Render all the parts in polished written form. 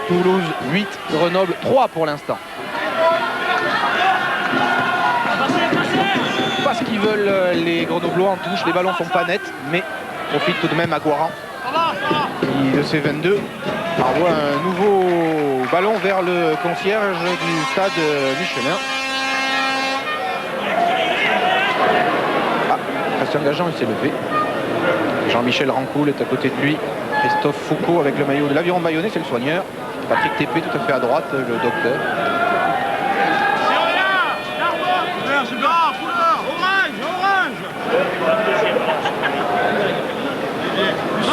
Toulouse 8, Grenoble 3 pour l'instant. Pas ce qu'ils veulent les Grenoblois en touche, les ballons sont pas nets, mais profite tout de même à Guaran qui de ses 22 envoie un nouveau ballon vers le concierge du stade Michelin. Christian Gajan, il s'est levé. Jean-Michel Rancoul est à côté de lui. Christophe Foucault avec le maillot de l'Aviron Bayonnais, c'est le soigneur. Patrick Tépé tout à fait à droite, le docteur.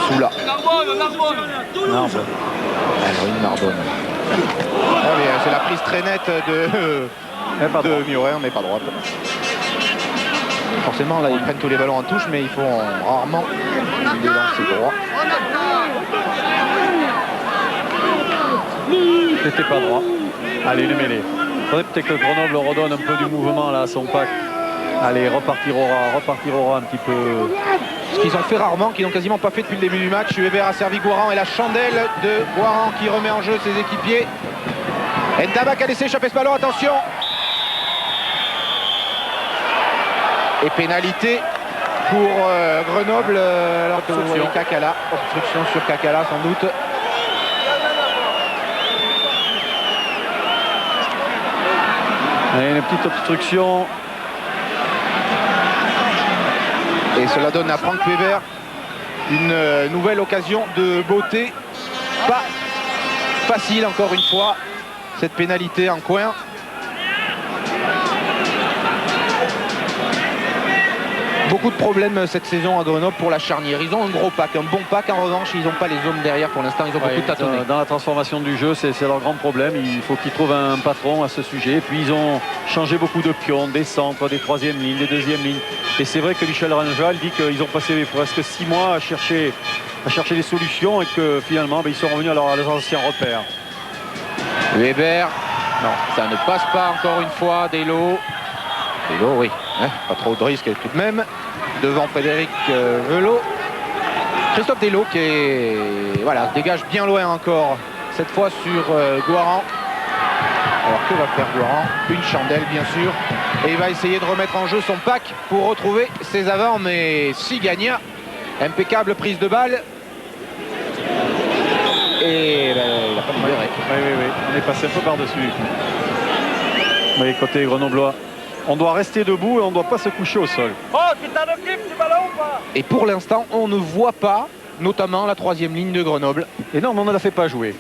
Soula. Narbonne. Narbonne. C'est la prise très nette de Mioret, mais pas droite. Forcément, là, ils prennent tous les ballons en touche, mais ils font rarement des lancers droits. C'était pas droit. Allez, le mêlée. Il faudrait peut-être que Grenoble redonne un peu du mouvement là à son pack. Allez, repartir aura un petit peu. Ce qu'ils ont fait rarement, qu'ils n'ont quasiment pas fait depuis le début du match. Weber a servi Guaran et la chandelle de Guaran qui remet en jeu ses équipiers. Ndabak a laissé échapper ce ballon, attention. Et pénalité pour Grenoble. Obstruction. Kakala. Obstruction sur Kakala sans doute. Allez, une petite obstruction. Et cela donne à Franck Weber une nouvelle occasion de beauté. Pas facile encore une fois, cette pénalité en coin. Beaucoup de problèmes cette saison à Grenoble pour la charnière. Ils ont un gros pack, un bon pack. En revanche, ils n'ont pas les hommes derrière pour l'instant. Ils ont beaucoup tâtonné. Dans la transformation du jeu, c'est leur grand problème. Il faut qu'ils trouvent un patron à ce sujet. Et puis ils ont changé beaucoup de pions, des centres, des troisièmes lignes, des deuxièmes lignes. Et c'est vrai que Michel Rangel dit qu'ils ont passé presque 6 mois à chercher des solutions et que finalement ils sont revenus à leurs anciens repères. Weber, non, ça ne passe pas encore une fois. Delo, oui, pas trop de risque tout de même. Devant Frédéric Velot. Christophe Delo qui dégage bien loin encore, cette fois sur Guaran. Alors que va faire Guaran? Une chandelle bien sûr. Et il va essayer de remettre en jeu son pack pour retrouver ses avants, mais Sigagna, impeccable prise de balle. Et il n'a pas libéré. Oui, on est passé un peu par-dessus. Mais côté grenoblois, on doit rester debout et on ne doit pas se coucher au sol. Oh, tu t'en occupes du ballon ou pas? Et pour l'instant, on ne voit pas, notamment la troisième ligne de Grenoble. Et non, mais on ne la fait pas jouer.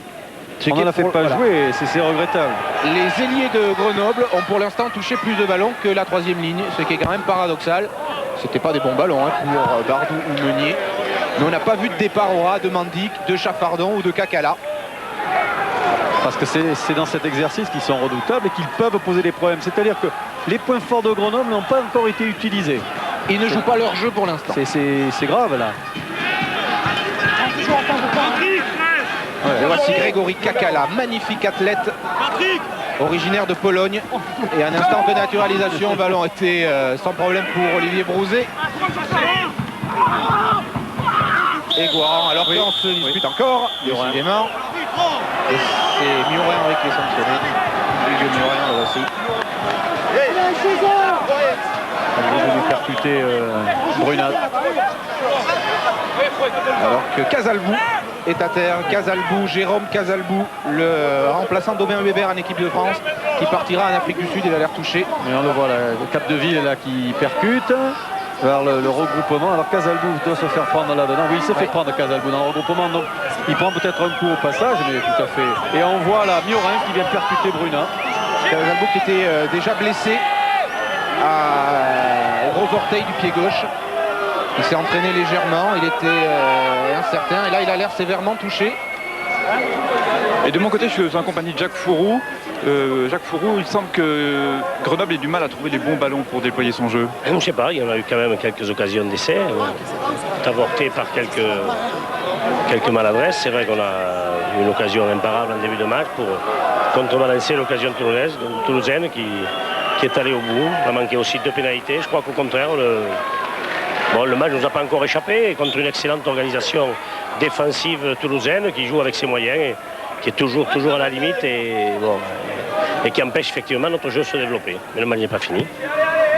On ne la fait pas jouer et c'est regrettable. Les ailiers de Grenoble ont pour l'instant touché plus de ballons que la troisième ligne, ce qui est quand même paradoxal. C'était pas des bons ballons pour Bardou ou Meunier. Mais on n'a pas vu de départ au ras de Mandic, de Chaffardon ou de Kakala. Parce que c'est dans cet exercice qu'ils sont redoutables et qu'ils peuvent poser des problèmes. C'est-à-dire que les points forts de Grenoble n'ont pas encore été utilisés. Ils ne jouent pas leur jeu pour l'instant. C'est grave là. Et voici Grégory Kakala, magnifique athlète, originaire de Pologne. Et un instant de naturalisation, le ballon était sans problème pour Olivier Brouzet. Et Guaran, alors qu'on se dispute encore, décidément. Et c'est Mioret qui est sanctionné. Hugo Mioret, le voici. Il est venu percuter Brunat. Alors que Casalbou est à terre. Jérôme Casalbou, le remplaçant d'Aubin Weber en équipe de France, qui partira en Afrique du Sud. Il a l'air touché. Et on le voit là, le Cap de Ville est là qui percute vers le regroupement. Alors Casalbou doit se faire prendre là-dedans. Oui, il se fait prendre Casalbou dans le regroupement. Donc il prend peut-être un coup au passage, mais tout à fait. Et on voit là Miorin qui vient percuter Brunat. Casalbou qui était déjà blessé au gros orteil du pied gauche. Il s'est entraîné légèrement, il était incertain et là il a l'air sévèrement touché. Et de mon côté, je suis en compagnie de Jacques Fourou. Jacques Fourou, il semble que Grenoble ait du mal à trouver les bons ballons pour déployer son jeu. Je ne sais pas, il y en a eu quand même quelques occasions d'essai, avortées par quelques maladresses. C'est vrai qu'on a eu une occasion imparable en début de match pour contrebalancer l'occasion toulousaine qui est allée au bout. On a manqué aussi 2 pénalités. Je crois qu'au contraire, le match ne nous a pas encore échappé contre une excellente organisation défensive toulousaine qui joue avec ses moyens qui est toujours à la limite et qui empêche effectivement notre jeu de se développer. Mais le match n'est pas fini.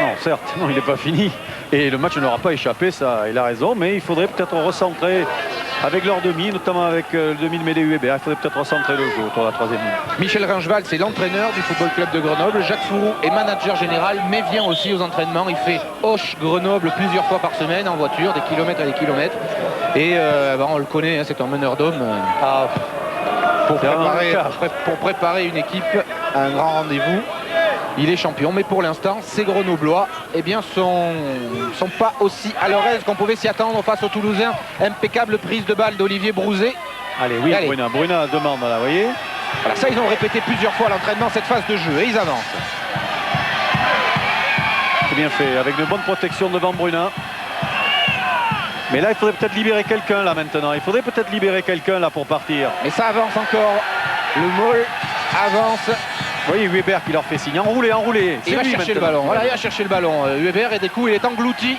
Non, certes, non, il n'est pas fini. Et le match n'aura pas échappé, ça, il a raison. Mais il faudrait peut-être recentrer avec leur demi, notamment avec le demi de Médé Hubert. Il faudrait peut-être recentrer le jeu autour de la troisième ligne. Michel Rangeval, c'est l'entraîneur du Football Club de Grenoble. Jacques Fourou est manager général, mais vient aussi aux entraînements. Il fait Auch-Grenoble plusieurs fois par semaine en voiture, des kilomètres et des kilomètres. Et on le connaît, hein, c'est un meneur d'hommes. Pour préparer une équipe à un grand rendez-vous. Il est champion, mais pour l'instant, ces Grenoblois sont pas aussi à leur aise qu'on pouvait s'y attendre face aux Toulousains. Impeccable prise de balle d'Olivier Brouzet. Allez, oui, Bruna demande, là, vous voyez. Voilà, ça, ils ont répété plusieurs fois à l'entraînement, cette phase de jeu, et ils avancent. C'est bien fait, avec de bonnes protections devant Bruna. Mais là, il faudrait peut-être libérer quelqu'un, là, maintenant. Il faudrait peut-être libérer quelqu'un, là, pour partir. Mais ça avance encore. Le Maul avance. Vous voyez Hubert qui leur fait signe. Enroulé. Il va chercher le ballon. Voilà, il va chercher le ballon. Hubert, et des coups, il est englouti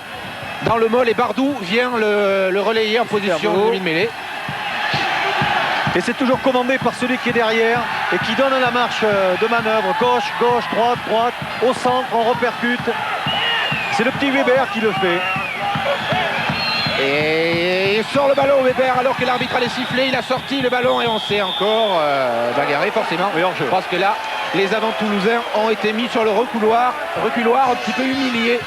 dans le Maul. Et Bardou vient le relayer en position de demi-mêlée. Et c'est toujours commandé par celui qui est derrière et qui donne la marche de manœuvre. Gauche, droite, au centre, on repercute. C'est le petit Hubert qui le fait. Et il sort le ballon Weber alors que l'arbitre allait siffler. Il a sorti le ballon et on s'est encore bagarré forcément. Oui, hors-jeu. Parce que là, les avants toulousains ont été mis sur le reculoir un petit peu humiliés.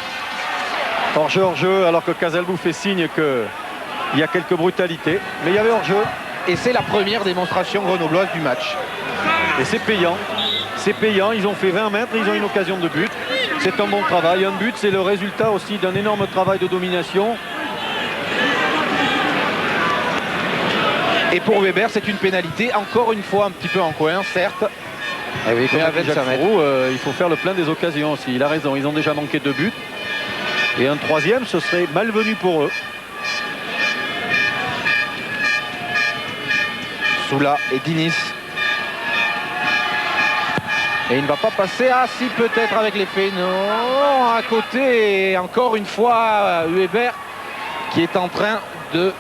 Hors-jeu, alors que Casalbou fait signe qu'il y a quelques brutalités. Mais il y avait hors-jeu. Et c'est la première démonstration grenobloise du match. Et c'est payant. C'est payant. Ils ont fait 20 mètres, ils ont une occasion de but. C'est un bon travail. Un but, c'est le résultat aussi d'un énorme travail de domination. Et pour Weber, c'est une pénalité, encore une fois un petit peu en coin, certes. Mais avec Jacques Fourou, il faut faire le plein des occasions aussi. Il a raison, ils ont déjà manqué 2 buts. Et un troisième, ce serait malvenu pour eux. Soula et Dinis. Et il ne va pas passer. Ah si, peut-être avec l'effet. Non, à côté. Et encore une fois, Weber qui est en train de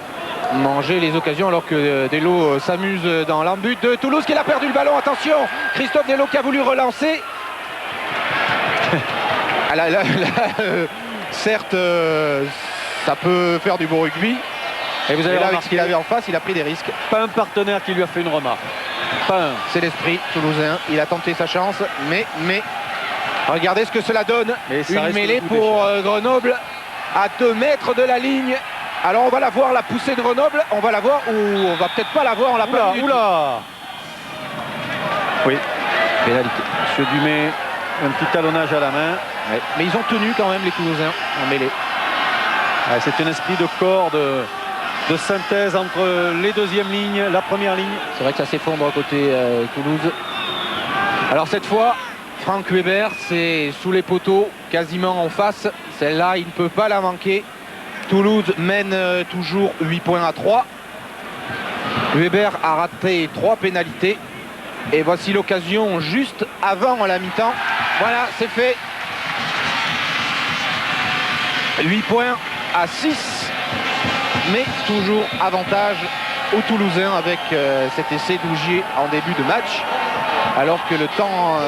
manger les occasions alors que Delo s'amuse dans l'embut de Toulouse qui a perdu le ballon. Attention, Christophe Delo qui a voulu relancer. Certes, ça peut faire du beau rugby. Et vous avez là, avec ce qu'il avait en face, il a pris des risques. Pas un partenaire qui lui a fait une remarque. Pas un. C'est l'esprit toulousain. Il a tenté sa chance, mais regardez ce que cela donne. Une mêlée pour Grenoble à 2 mètres de la ligne. Alors on va la voir, la poussée de Grenoble, on va la voir ou on va peut-être pas la voir, on l'a pas vu. Oula. Oui, pénalité. Monsieur Dumais, un petit talonnage à la main. Ouais. Mais ils ont tenu quand même les Toulousains en mêlée. Ouais, c'est un esprit de corps, de synthèse entre les deuxièmes lignes, la première ligne. C'est vrai que ça s'effondre côté Toulouse. Alors cette fois, Franck Weber, c'est sous les poteaux, quasiment en face. Celle-là, il ne peut pas la manquer. Toulouse mène toujours 8 points à 3. Weber a raté 3 pénalités. Et voici l'occasion juste avant la mi-temps. Voilà, c'est fait. 8 points à 6. Mais toujours avantage aux Toulousains avec cet essai d'Ougier en début de match. Alors que le temps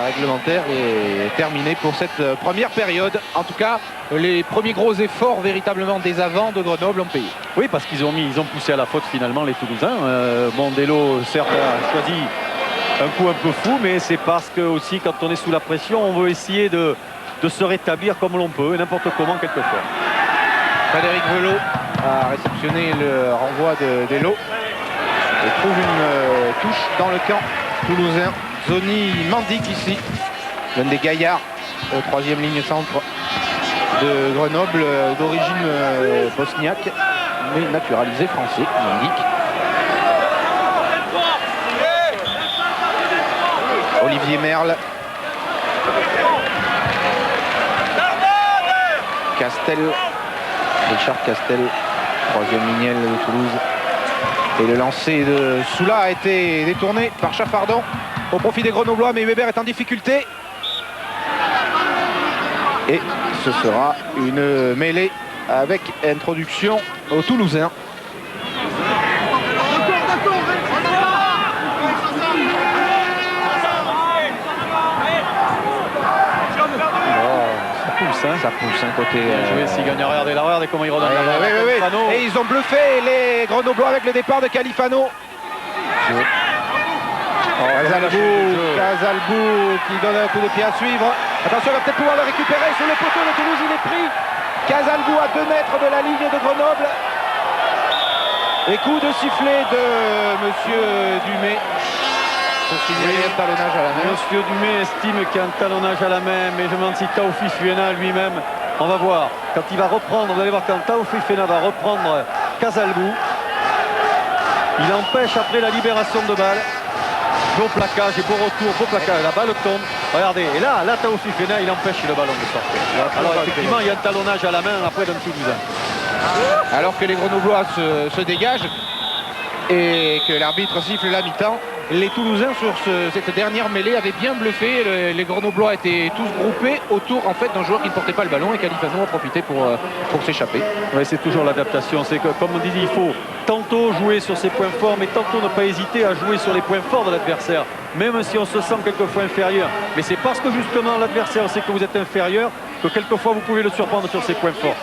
réglementaire est terminé pour cette première période. En tout cas, les premiers gros efforts véritablement des avants de Grenoble ont payé. Oui, parce qu'ils ont poussé à la faute finalement les Toulousains. Delo, certes, a choisi un coup un peu fou, mais c'est parce que aussi quand on est sous la pression, on veut essayer de se rétablir comme l'on peut, et n'importe comment quelquefois. Frédéric Velot a réceptionné le renvoi de Delo et trouve une touche dans le camp toulousain. Zoni m'indique ici, l'un des gaillards, 3e ligne centre de Grenoble, d'origine bosniaque, mais naturalisé français, m'indique. Olivier Merle. Castel, Richard Castel, 3e lignel de Toulouse. Et le lancer de Soula a été détourné par Chaffardon au profit des Grenoblois, mais Weber est en difficulté. Et ce sera une mêlée avec introduction aux Toulousains. Ça pousse un côté. Bien joué, Sigagne. Regardez comment il redonne la balle. Califano. Et ils ont bluffé les Grenoblois avec le départ de Califano. Casalbou qui donne un coup de pied à suivre. Attention, il va peut-être pouvoir le récupérer sur le poteau de Toulouse. Il est pris. Casalbou à 2 mètres de la ligne de Grenoble. Et coup de sifflet de Monsieur Dumais pour signaler un talonnage à la main. Monsieur Dumais estime qu'il y a un talonnage à la main, mais je me demande si Taoufik Fena lui-même, on va voir. Quand il va reprendre, vous allez voir quand Taoufik Fena va reprendre Casalbou, il empêche après la libération de balle. Beau plaquage et beau retour, beau plaquage, la balle tombe. Regardez, et là Taoufik Fena, il empêche le ballon de sortir. Alors effectivement, il y a un talonnage à la main après d'un Toulousain. Alors que les Grenoblois se dégagent et que l'arbitre siffle la mi-temps, les Toulousains sur cette dernière mêlée avaient bien bluffé. Les Grenoblois étaient tous groupés autour en fait d'un joueur qui ne portait pas le ballon et Califano a profité pour s'échapper. Oui, c'est toujours l'adaptation. C'est que, comme on dit, il faut tantôt jouer sur ses points forts, mais tantôt ne pas hésiter à jouer sur les points forts de l'adversaire, même si on se sent quelquefois inférieur. Mais c'est parce que justement l'adversaire sait que vous êtes inférieur que quelquefois vous pouvez le surprendre sur ses points forts.